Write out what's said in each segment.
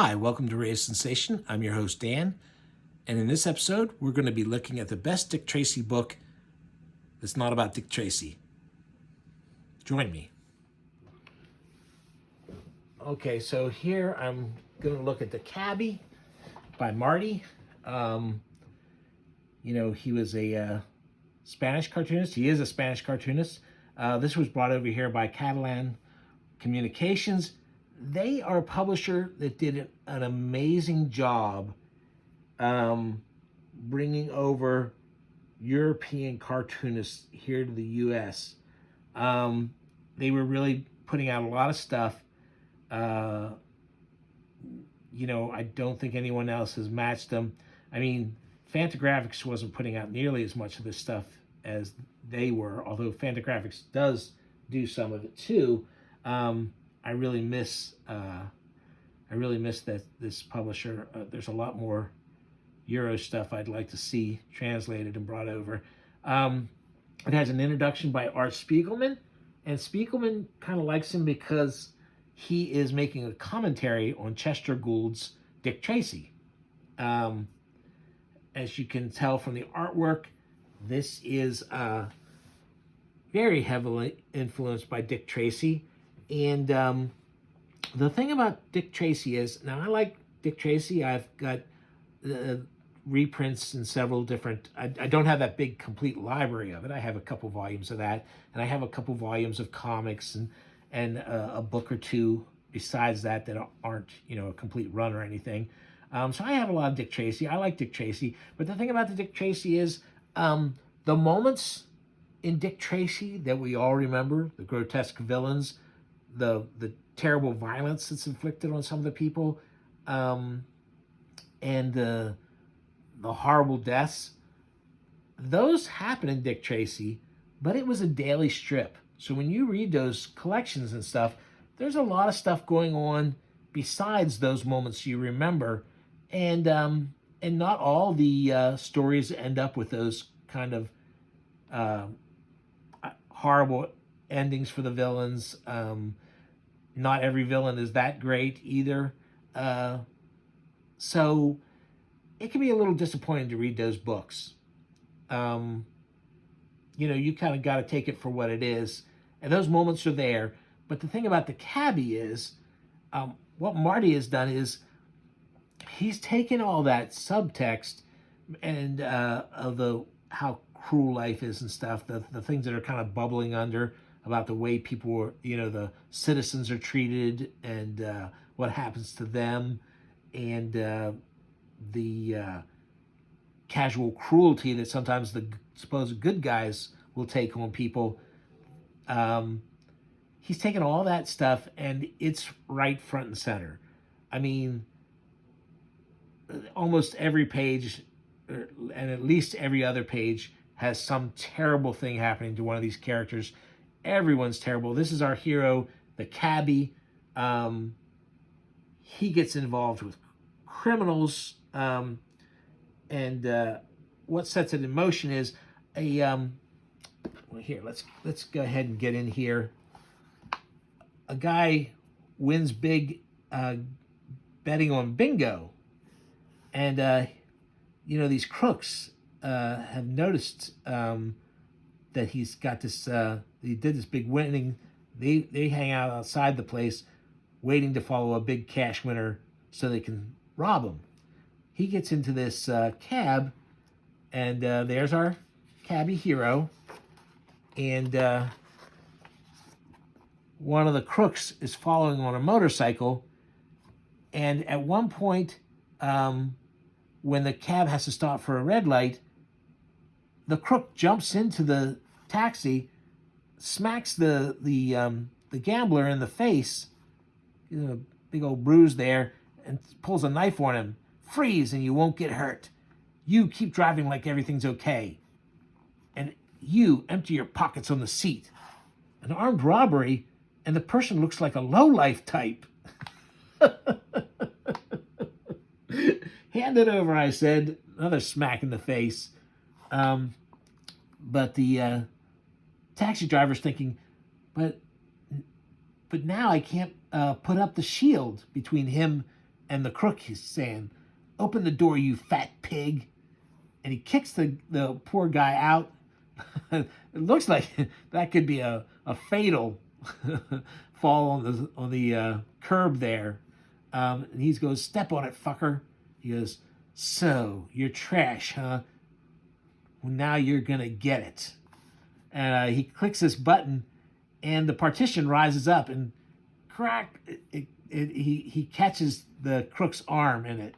Hi, welcome to Raise Sensation. I'm your host, Dan. And in this episode, we're going to be looking at the best Dick Tracy book that's not about Dick Tracy. Join me. Okay, so here I'm going to look at the Cabbie by Marty. He was a Spanish cartoonist. He is a Spanish cartoonist. This was brought over here by Catalan Communications. They are a publisher that did an amazing job bringing over European cartoonists here to the U.S. They were really putting out a lot of stuff. I don't think anyone else has matched them. I mean, Fantagraphics wasn't putting out nearly as much of this stuff as they were, although Fantagraphics does do some of it too. I really miss that this publisher. There's a lot more Euro stuff I'd like to see translated and brought over. It has an introduction by Art Spiegelman, and Spiegelman kind of likes him because he is making a commentary on Chester Gould's Dick Tracy. As you can tell from the artwork, this is very heavily influenced by Dick Tracy. And the thing about Dick Tracy is, now I like Dick Tracy. I've got reprints in several different, I don't have that big complete library of it. I have a couple volumes of that, and I have a couple volumes of comics and a book or two besides that aren't, a complete run or anything. So I have a lot of Dick Tracy. I like Dick Tracy. But the thing about the Dick Tracy is the moments in Dick Tracy that we all remember, the grotesque villains, the terrible violence that's inflicted on some of the people, and the horrible deaths, those happen in Dick Tracy, but it was a daily strip. So when you read those collections and stuff, there's a lot of stuff going on besides those moments you remember, and not all the stories end up with those kind of horrible endings for the villains. Not every villain is that great either. So it can be a little disappointing to read those books. You kind of got to take it for what it is. And those moments are there. But the thing about the Cabbie is, what Marty has done is he's taken all that subtext and of how cruel life is and stuff, the things that are kind of bubbling under about the way people are, the citizens are treated and what happens to them, and the casual cruelty that sometimes the supposed good guys will take on people. He's taken all that stuff and it's right front and center. I mean, almost every page, and at least every other page, has some terrible thing happening to one of these characters. Everyone's terrible. This is our hero, the Cabbie. He gets involved with criminals, and what sets it in motion is here. Let's go ahead and get in here. A guy wins big betting on bingo, and these crooks have noticed that he's got this. He did this big winning. They hang out outside the place, waiting to follow a big cash winner so they can rob him. He gets into this cab, and there's our Cabbie hero. And one of the crooks is following on a motorcycle. And at one point, when the cab has to stop for a red light, the crook jumps into the taxi, smacks the gambler in the face, a big old bruise there, and pulls a knife on him. Freeze and you won't get hurt. You keep driving like everything's okay. And you empty your pockets on the seat. An armed robbery, and the person looks like a lowlife type. Hand it over, I said. Another smack in the face. But the taxi driver's thinking, but now I can't put up the shield between him And the crook is saying, "Open the door, you fat pig." And he kicks the poor guy out. It looks like that could be a fatal fall on the curb there. And he goes, "Step on it, fucker." He goes, "So, you're trash, huh? Well, now you're going to get it." And he clicks this button, and the partition rises up, and crack, he catches the crook's arm in it.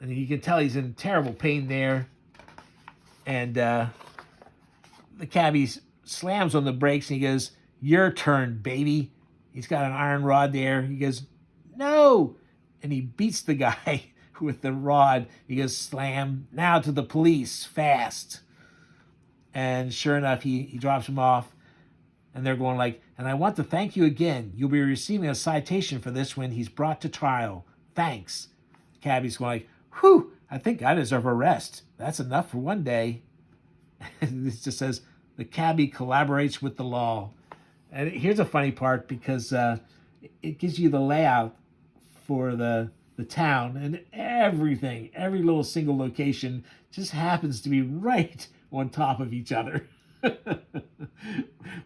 And you can tell he's in terrible pain there. And the cabbie slams on the brakes, and he goes, "Your turn, baby." He's got an iron rod there. He goes, "No." And he beats the guy with the rod. He goes, "Slam. Now to the police, fast." And sure enough, he drops him off. And they're going like, "And I want to thank you again. You'll be receiving a citation for this when he's brought to trial. Thanks." The cabbie's going like, "Whew, I think I deserve a rest. That's enough for one day." And this just says, "The cabbie collaborates with the law." And here's a funny part, because it gives you the layout for the town, and everything, every little single location just happens to be right on top of each other.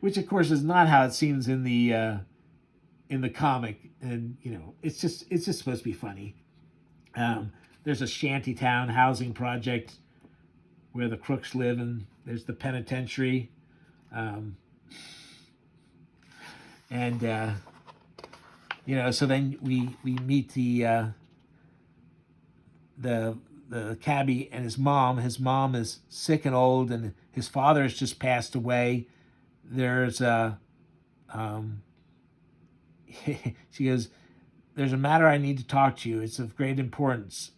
Which of course is not how it seems in the comic. And it's just supposed to be funny. There's a shantytown housing project where the crooks live, and there's the penitentiary. So then we meet the cabbie and his mom. His mom is sick and old, and his father has just passed away. There's she goes, "There's a matter I need to talk to you. It's of great importance.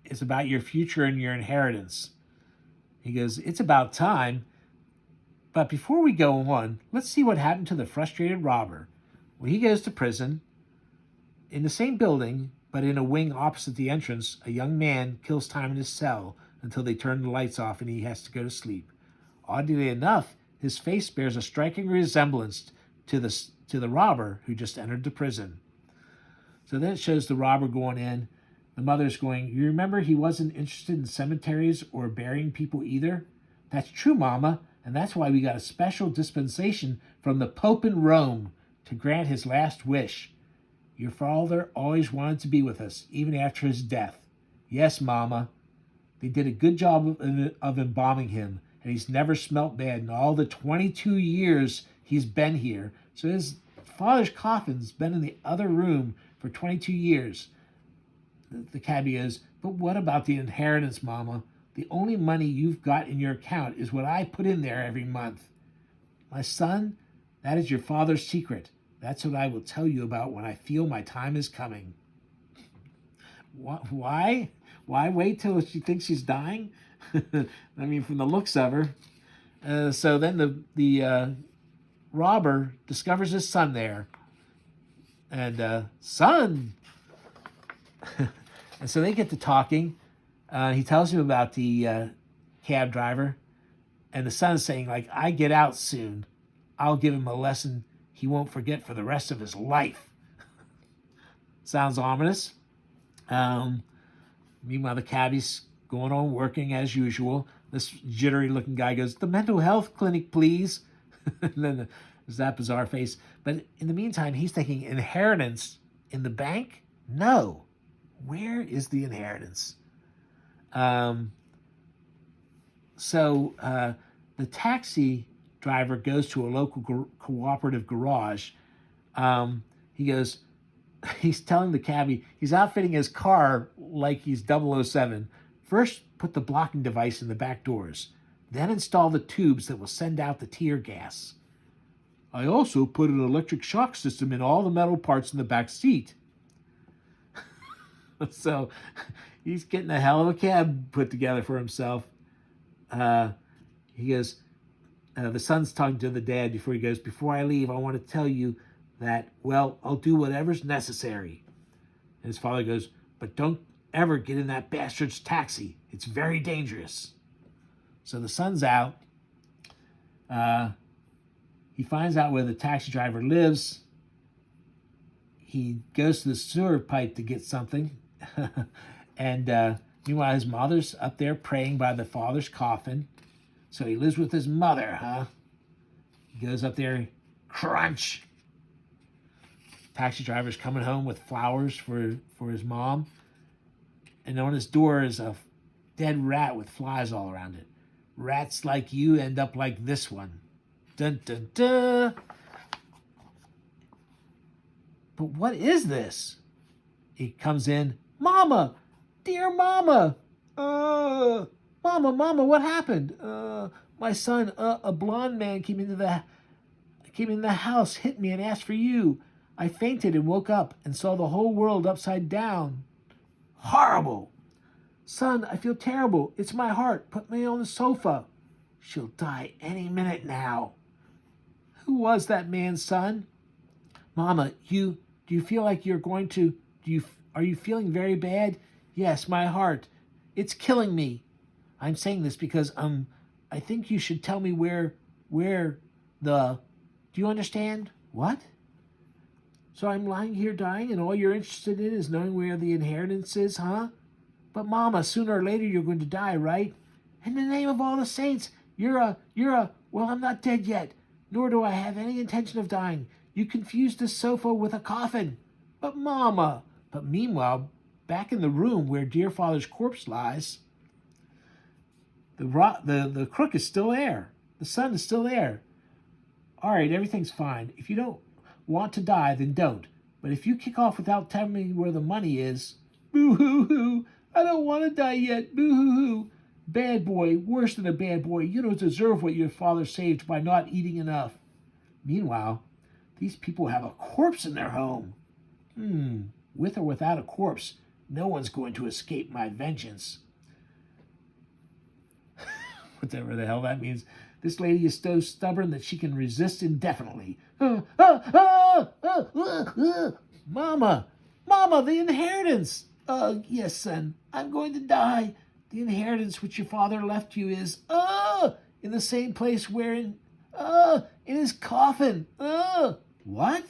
It's about your future and your inheritance." He goes, "It's about time. But before we go on, let's see what happened to the frustrated robber." When he goes to prison, in the same building, but in a wing opposite the entrance, a young man kills time in his cell until they turn the lights off and he has to go to sleep. Oddly enough, his face bears a striking resemblance to the robber who just entered the prison. So then it shows the robber going in. The mother's going, "You remember he wasn't interested in cemeteries or burying people either?" "That's true, Mama, and that's why we got a special dispensation from the Pope in Rome to grant his last wish. Your father always wanted to be with us, even after his death." "Yes, Mama. They did a good job of embalming him, and he's never smelt bad in all the 22 years he's been here. So his father's coffin's been in the other room for 22 years. The cabbie is, "But what about the inheritance, Mama? The only money you've got in your account is what I put in there every month." "My son, that is your father's secret. That's what I will tell you about when I feel my time is coming." Why? Why wait till she thinks she's dying? I mean, from the looks of her. So then the robber discovers his son there. And son! And so they get to talking. He tells him about the cab driver. And the son's saying, like, "I get out soon. I'll give him a lesson he won't forget for the rest of his life." Sounds ominous. Meanwhile, the cabbie's going on working as usual. This jittery-looking guy goes, "The mental health clinic, please." And then there's that bizarre face. But in the meantime, he's thinking, inheritance in the bank? No. Where is the inheritance? So the taxi driver goes to a local cooperative garage. He goes, he's telling the cabbie, he's outfitting his car like he's 007. "First, put the blocking device in the back doors. Then install the tubes that will send out the tear gas. I also put an electric shock system in all the metal parts in the back seat." So he's getting a hell of a cab put together for himself. He goes, the son's talking to the dad before he goes, "Before I leave, I want to tell you that, well, I'll do whatever's necessary." And his father goes, "But don't ever get in that bastard's taxi. It's very dangerous." So the son's out. He finds out where the taxi driver lives. he goes to the sewer pipe to get something. And meanwhile, his mother's up there praying by the father's coffin. So he lives with his mother, huh? He goes up there, crunch. Taxi driver's coming home with flowers for his mom. And on his door is a dead rat with flies all around it. Rats like you end up like this one. Dun, dun, dun. But what is this? He comes in. Mama! Dear Mama! Mama, what happened? My son, a blonde man came in the house, hit me, and asked for you. I fainted and woke up and saw the whole world upside down. Horrible! Son, I feel terrible. It's my heart. Put me on the sofa. She'll die any minute now. Who was that man, son? Mama, do you feel like you're going to, are you feeling very bad? Yes, my heart. It's killing me. I'm saying this because, I think you should tell me where do you understand? What? So I'm lying here dying and all you're interested in is knowing where the inheritance is, huh? But Mama, sooner or later you're going to die, right? In the name of all the saints, well, I'm not dead yet, nor do I have any intention of dying. You confused the sofa with a coffin. But Mama, but meanwhile, back in the room where dear father's corpse lies, the crook is still there. The son is still there. All right, everything's fine. If you don't want to die, then don't. But if you kick off without telling me where the money is, boo-hoo-hoo, I don't want to die yet, boo-hoo-hoo. Bad boy, worse than a bad boy. You don't deserve what your father saved by not eating enough. Meanwhile, these people have a corpse in their home. With or without a corpse, no one's going to escape my vengeance. Whatever the hell that means. This lady is so stubborn that she can resist indefinitely. Mama, the inheritance. Yes, son, I'm going to die. The inheritance which your father left you is, in the same place wherein, in his coffin. What?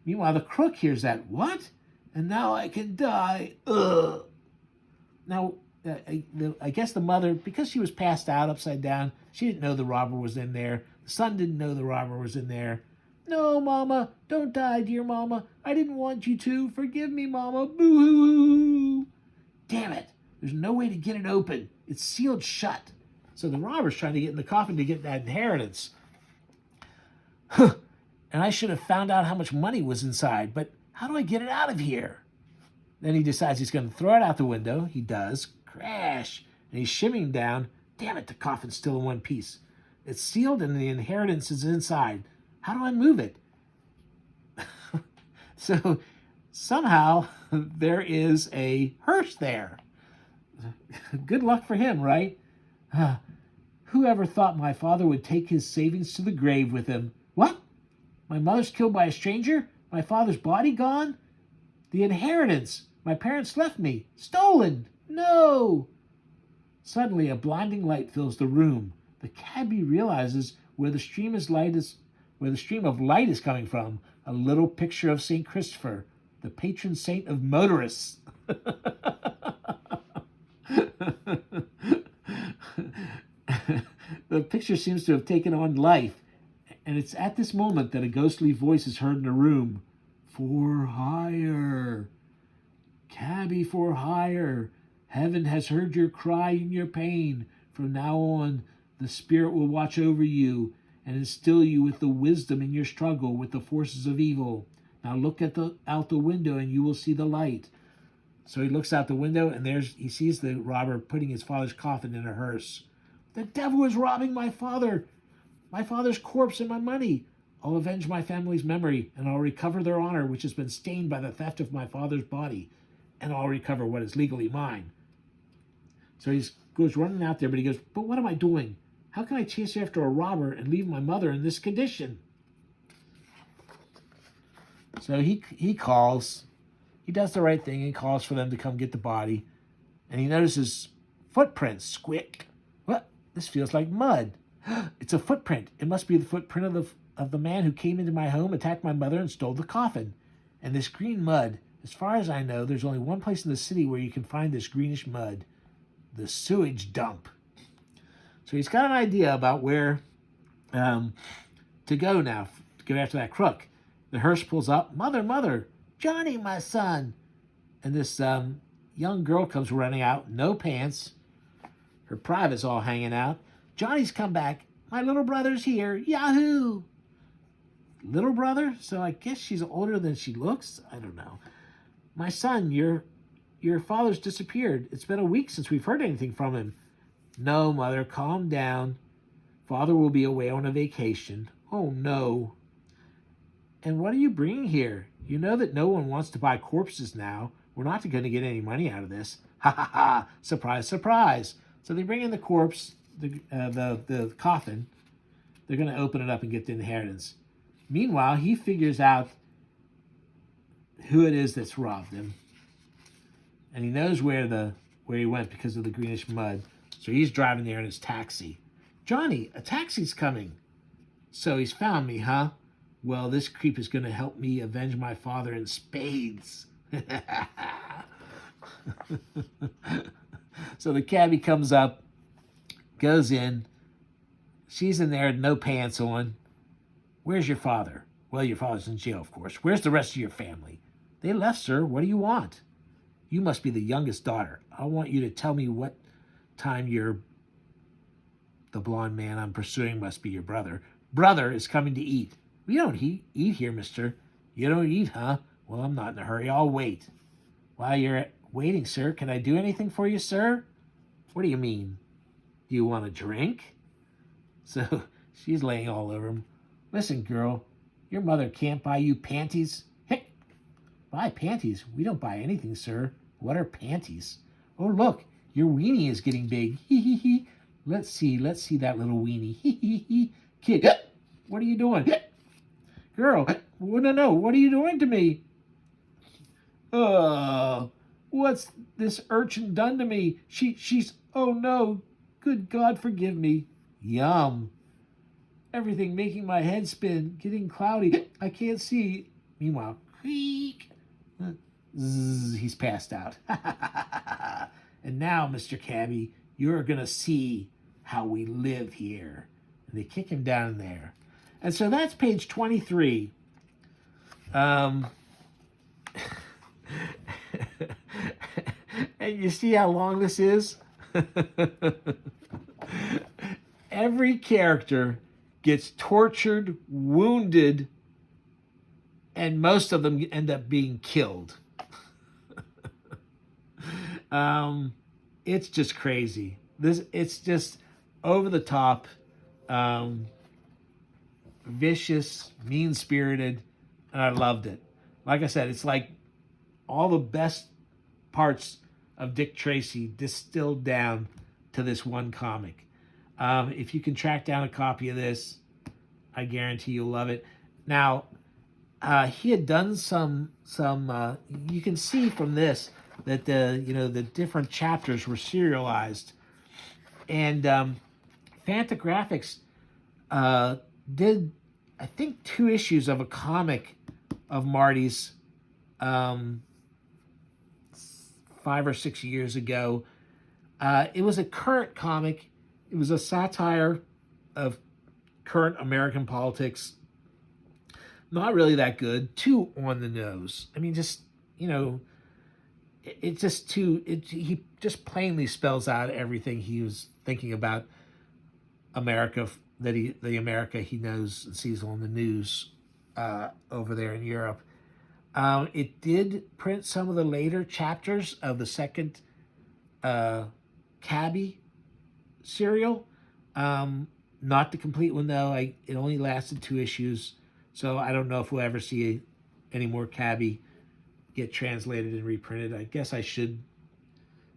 Meanwhile, the crook hears that. What? And now I can die. Now, I guess the mother, because she was passed out upside down, she didn't know the robber was in there. The son didn't know the robber was in there. No, Mama, don't die, dear Mama. I didn't want you to. Forgive me, Mama. Boo-hoo-hoo. Damn it. There's no way to get it open. It's sealed shut. So the robber's trying to get in the coffin to get that inheritance. And I should have found out how much money was inside, but how do I get it out of here? Then he decides he's going to throw it out the window. He does. Crash. And he's shimmying down. Damn it, the coffin's still in one piece. It's sealed and the inheritance is inside. How do I move it? So somehow there is a hearse there. Good luck for him, right? Whoever thought my father would take his savings to the grave with him? What? My mother's killed by a stranger? My father's body gone? The inheritance my parents left me. Stolen. No. Suddenly, a blinding light fills the room. The cabbie realizes where the stream of light is coming from. A little picture of St. Christopher, the patron saint of motorists. The picture seems to have taken on life, and it's at this moment that a ghostly voice is heard in the room. For hire. Cabbie for hire. Heaven has heard your cry and your pain. From now on, the Spirit will watch over you and instill you with the wisdom in your struggle with the forces of evil. Now look out the window and you will see the light. So he looks out the window and he sees the robber putting his father's coffin in a hearse. The devil is robbing my father's corpse and my money. I'll avenge my family's memory, and I'll recover their honor, which has been stained by the theft of my father's body, and I'll recover what is legally mine. So he goes running out there, but he goes, but what am I doing? How can I chase after a robber and leave my mother in this condition? So he calls. He does the right thing and calls for them to come get the body, and he notices footprints. Squick. What? This feels like mud. It's a footprint. It must be the footprint of the man who came into my home, attacked my mother, and stole the coffin. And this green mud, as far as I know, there's only one place in the city where you can find this greenish mud, the sewage dump. So he's got an idea about where to go now, to go after that crook. The hearse pulls up. Mother, mother, Johnny, my son. And this young girl comes running out, no pants. Her private's all hanging out. Johnny's come back. My little brother's here. Yahoo! Little brother? So I guess she's older than she looks? I don't know. My son, your father's disappeared. It's been a week since we've heard anything from him. No, mother, calm down. Father will be away on a vacation. Oh, no. And what are you bringing here? You know that no one wants to buy corpses now. We're not going to get any money out of this. Ha ha ha! Surprise, surprise! So they bring in the corpse, the coffin. They're going to open it up and get the inheritance. Meanwhile, he figures out who it is that's robbed him, and he knows where he went because of the greenish mud. So he's driving there in his taxi. Johnny, a taxi's coming. So he's found me, huh? Well, this creep is going to help me avenge my father in spades. So the cabbie comes up, goes in. She's in there, no pants on. Where's your father? Well, your father's in jail, of course. Where's the rest of your family? They left, sir. What do you want? You must be the youngest daughter. I want you to tell me what time the blonde man I'm pursuing must be your brother. Brother is coming to eat. We don't eat here, mister. You don't eat, huh? Well, I'm not in a hurry. I'll wait. While you're waiting, sir, can I do anything for you, sir? What do you mean? Do you want a drink? So she's laying all over him. Listen, girl, your mother can't buy you panties. Heck, buy panties? We don't buy anything, sir. What are panties? Oh, look, your weenie is getting big. Hee hee hee. Let's see that little weenie. Hee hee hee. Kid, what are you doing? Girl, no, what are you doing to me? What's this urchin done to me? She's, oh no, good God, forgive me. Yum. Everything making my head spin, getting cloudy. I can't see. Meanwhile, creak. Zzz, he's passed out. And now, Mr. Cabbie, you're going to see how we live here. And they kick him down there. And so that's page 23. And you see how long this is? Every character gets tortured, wounded, and most of them end up being killed. It's just crazy. It's just over the top, vicious, mean-spirited, and I loved it. Like I said, it's like all the best parts of Dick Tracy distilled down to this one comic. If you can track down a copy of this, I guarantee you'll love it. Now, he had done some. You can see from this that the different chapters were serialized, and Fantagraphics did, I think, 2 issues of a comic of Marty's 5 or 6 years ago. It was a current comic. It was a satire of current American politics. Not really that good. Too on the nose. I mean, just, it's just too... he just plainly spells out everything he was thinking about America, the America he knows and sees on the news over there in Europe. It did print some of the later chapters of the second Cabbie serial. Not the complete one, though. It only lasted 2 issues, so I don't know if we'll ever see any more Cabbie get translated and reprinted. I guess I should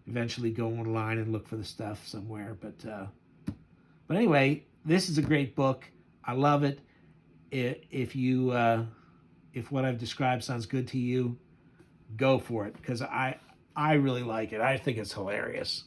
eventually go online and look for the stuff somewhere. But anyway, this is a great book. I love it. If what I've described sounds good to you, go for it, because I really like it. I think it's hilarious.